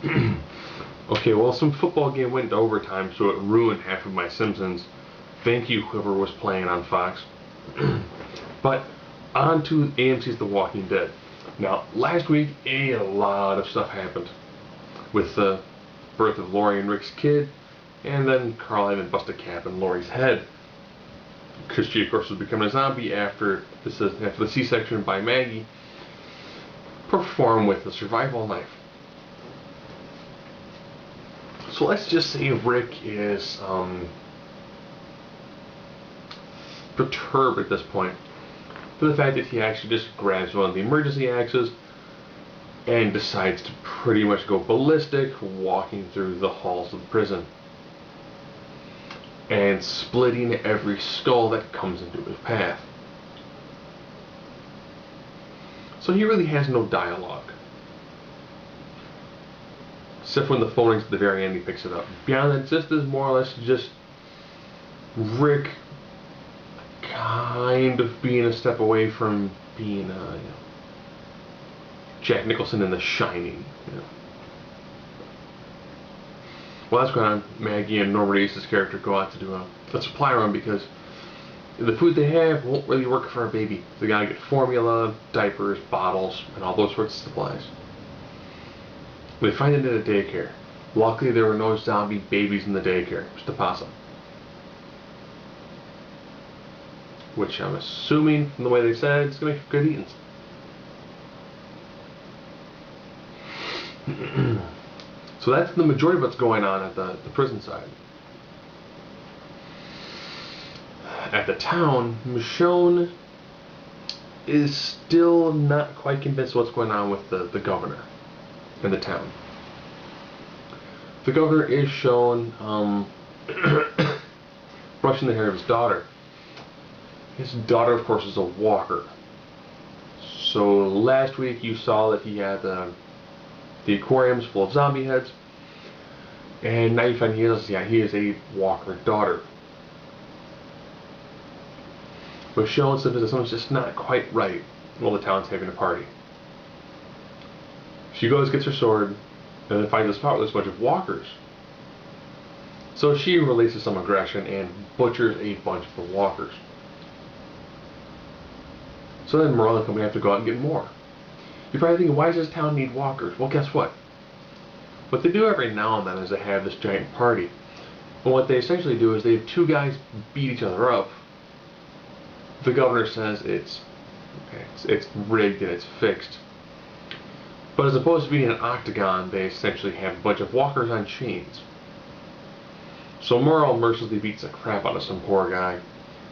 Okay, well, some football game went to overtime, so it ruined half of my Simpsons. Thank you, whoever was playing on Fox. But on to AMC's The Walking Dead. Now, last week, a lot of stuff happened with the birth of Lori and Rick's kid, and then Carl even busted a cap in Lori's head. Because she, of course, was becoming a zombie after the C-section by Maggie, performed with a survival knife. So let's just say Rick is perturbed at this point for the fact that he actually just grabs one of the emergency axes and decides to pretty much go ballistic, walking through the halls of the prison and splitting every skull that comes into his path. So he really has no dialogue. Except when the phone rings at the very end, he picks it up. Beyond that, this is more or less just Rick kind of being a step away from being Jack Nicholson in The Shining. While that's going on, Maggie and Norman Reedus' character go out to do a supply run because the food they have won't really work for a baby. They gotta get formula, diapers, bottles, and all those sorts of supplies. They find it in a daycare. Luckily, there were no zombie babies in the daycare, just a possum. Which I'm assuming, from the way they said, it's gonna make good eating. So that's the majority of what's going on at the prison side. At the town, Michonne is still not quite convinced what's going on with the governor in the town. The governor is shown brushing the hair of his daughter. His daughter, of course, is a walker. So last week you saw that he had the aquariums full of zombie heads, and now you find he is a walker daughter. Michonne says that something's just not quite right while the town's having a party. She goes, gets her sword, and then finds a spot where there's a bunch of walkers. So she releases some aggression and butchers a bunch of the walkers. So then Merle and company have to go out and get more. You're probably thinking, why does this town need walkers? Well, guess what? What they do every now and then is they have this giant party. And what they essentially do is they have two guys beat each other up. The governor says it's rigged and it's fixed. But as opposed to being an octagon, they essentially have a bunch of walkers on chains. So Merle mercilessly beats the crap out of some poor guy,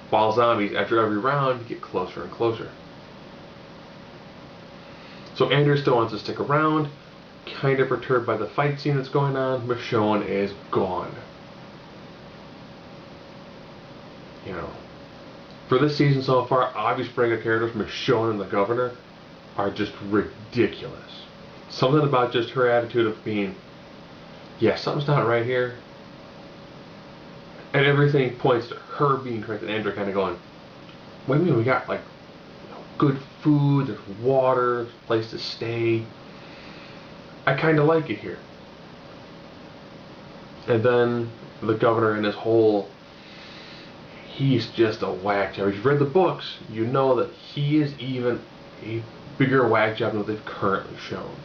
while zombies, after every round, get closer and closer. So Andrew still wants to stick around, kind of perturbed by the fight scene that's going on. Michonne is gone. For this season so far, obvious breakout characters, Michonne and the governor, are just ridiculous. Something about just her attitude of being, yeah, something's not right here. And everything points to her being correct, and Andrew kind of going, what do you mean we got, good food, there's water, there's a place to stay. I kind of like it here. And then the governor and his whole, he's just a whack job. If you've read the books, you know that he is even a bigger whack job than what they've currently shown.